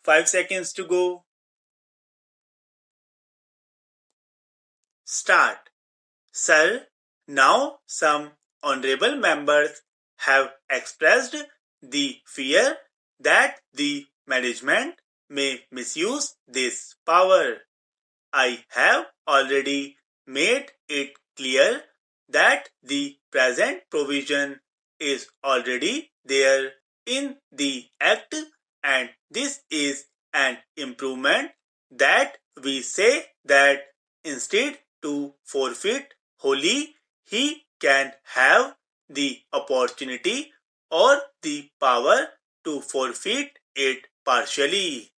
5 seconds to go. Start. Sir, now some honorable members have expressed the fear that the management may misuse this power. I have already made it clear that the present provision is already there in the Act, and this is an improvement that we say that instead to forfeit wholly, he can have the opportunity or the power to forfeit it partially.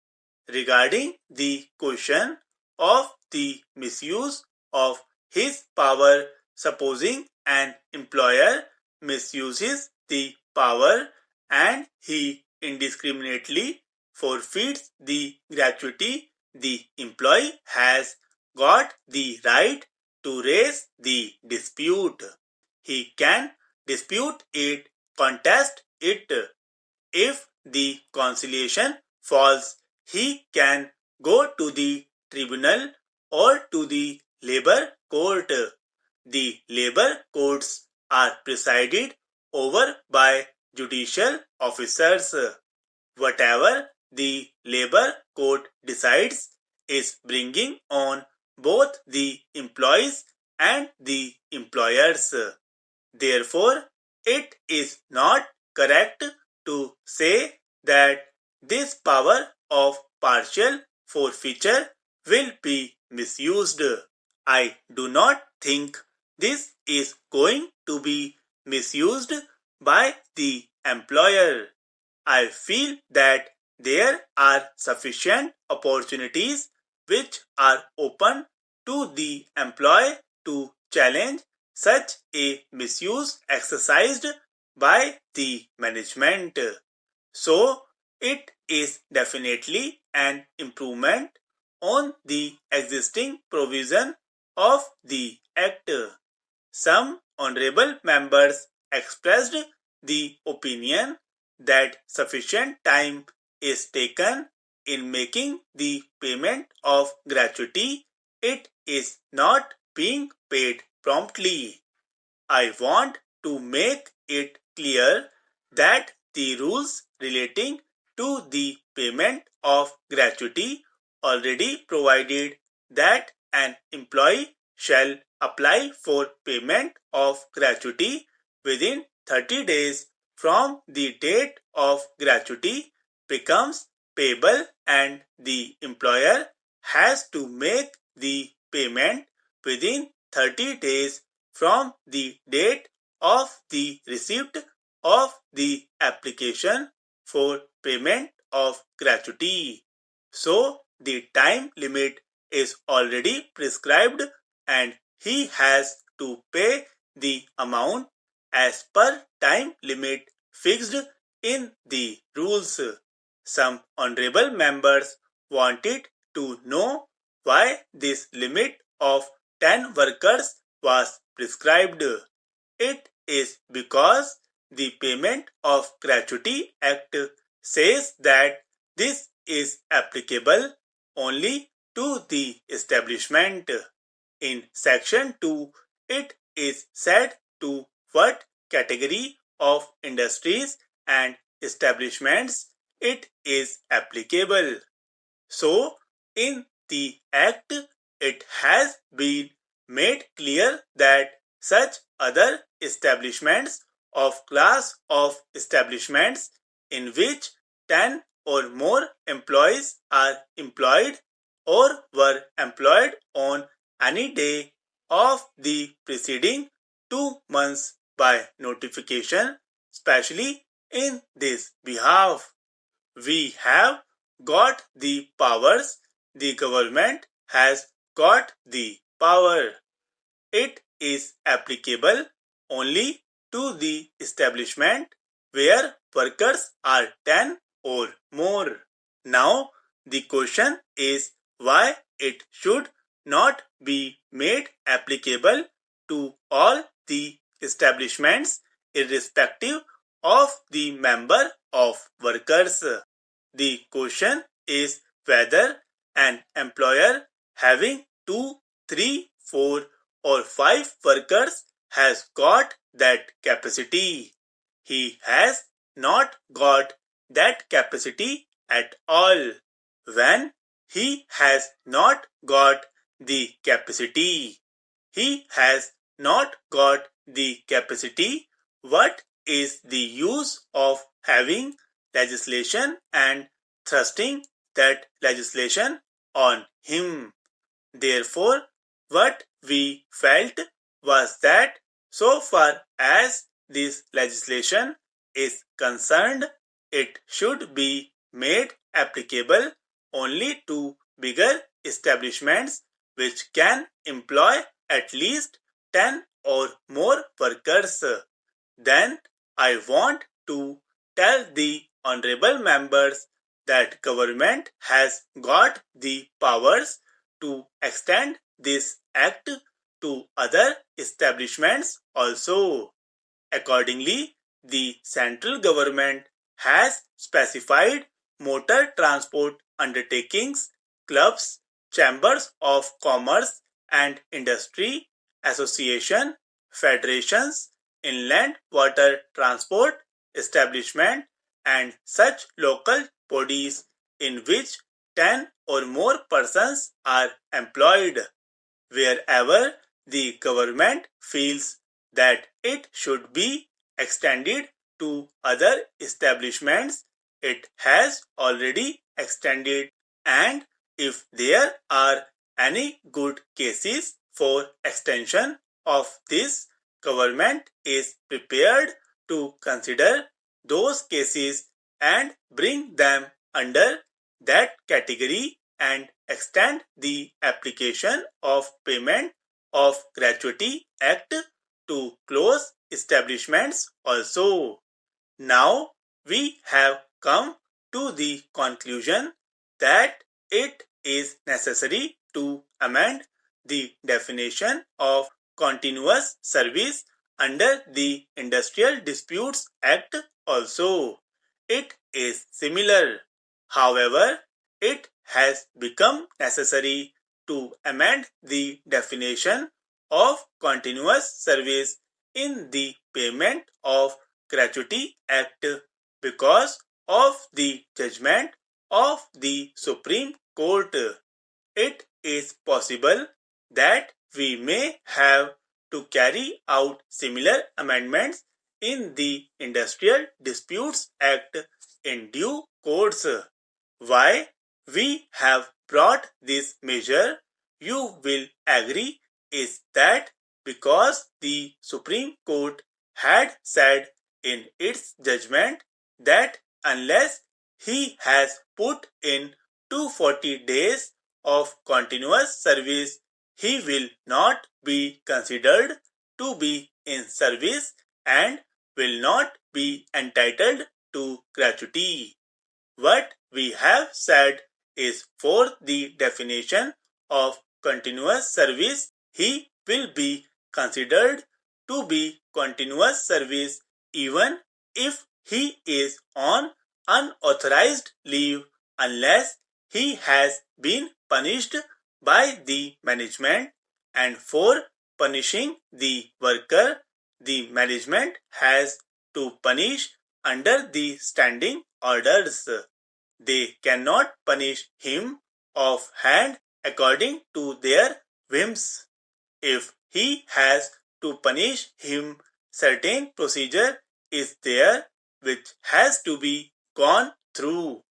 Regarding the question of the misuse of his power, supposing an employer misuses the power and he indiscriminately forfeits the gratuity, the employee has got the right to raise the dispute. He can dispute it, contest it. If the conciliation falls, he can go to the tribunal or to the labor court. The labor courts are presided over by judicial officers. Whatever the labor court decides is bringing on both the employees and the employers. Therefore, it is not correct to say that this power of partial forfeiture will be misused. I do not think this is going to be misused by the employer. I feel that there are sufficient opportunities which are open to the employee to challenge such a misuse exercised by the management. So, it is definitely an improvement on the existing provision of the Act. Some honorable members expressed the opinion that sufficient time is taken in making the payment of gratuity. It is not being paid promptly. I want to make it clear that the rules relating to the payment of gratuity already provided that an employee shall apply for payment of gratuity within 30 days from the date of gratuity becomes payable, and the employer has to make the payment within 30 days from the date of the receipt of the application for payment of gratuity. So, the time limit is already prescribed and he has to pay the amount as per time limit fixed in the rules. Some honorable members wanted to know why this limit of 10 workers was prescribed. It is because the Payment of Gratuity Act says that this is applicable only to the establishment. In section 2, it is said to what category of industries and establishments it is applicable. So, in the Act, it has been made clear that such other establishments of class of establishments in which 10 or more employees are employed or were employed on any day of the preceding 2 months by notification, especially in this behalf. We have got the powers, the government has got the power. It is applicable only to the establishment where workers are 10 or more. Now, the question is why it should not be made applicable to all the establishments irrespective of the number of workers. The question is whether an employer having 2, 3, 4 or 5 workers has got that capacity. He has not got that capacity at all. When he has not got the capacity, he has not got the capacity. What is the use of having legislation and thrusting that legislation on him? Therefore, what we felt was that so far as this legislation is concerned, it should be made applicable only to bigger establishments which can employ at least 10 or more workers. Then I want to tell the honorable members that government has got the powers to extend this act to other establishments also. Accordingly, the central government has specified motor transport undertakings, clubs, chambers of commerce and industry, association, federations, inland water transport establishment and such local bodies in which 10 or more persons are employed. Wherever the government feels that it should be extended to other establishments, it has already extended, and if there are any good cases for extension of this, government is prepared to consider those cases and bring them under that category and extend the application of payment of gratuity act to close establishments also. Now we have come to the conclusion that it is necessary to amend the definition of continuous service under the Industrial Disputes Act also. It is similar. However, it has become necessary to amend the definition of continuous service in the Payment of Gratuity Act because of the judgment of the Supreme Court. It is possible that we may have to carry out similar amendments in the Industrial Disputes Act in due course. Why we have brought this measure, you will agree, is that because the Supreme Court had said in its judgment that unless he has put in 240 days of continuous service, he will not be considered to be in service and will not be entitled to gratuity. What we have said is for the definition of continuous service, he will be considered to be continuous service even if he is on unauthorized leave unless he has been punished by the management, and for punishing the worker, the management has to punish under the standing orders. They cannot punish him offhand according to their whims. If he has to punish him, certain procedure is there which has to be gone through.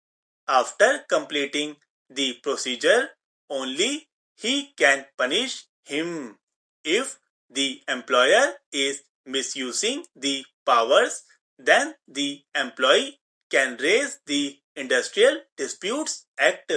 After completing the procedure, only he can punish him. If the employer is misusing the powers, then the employee can raise the Industrial Disputes Act.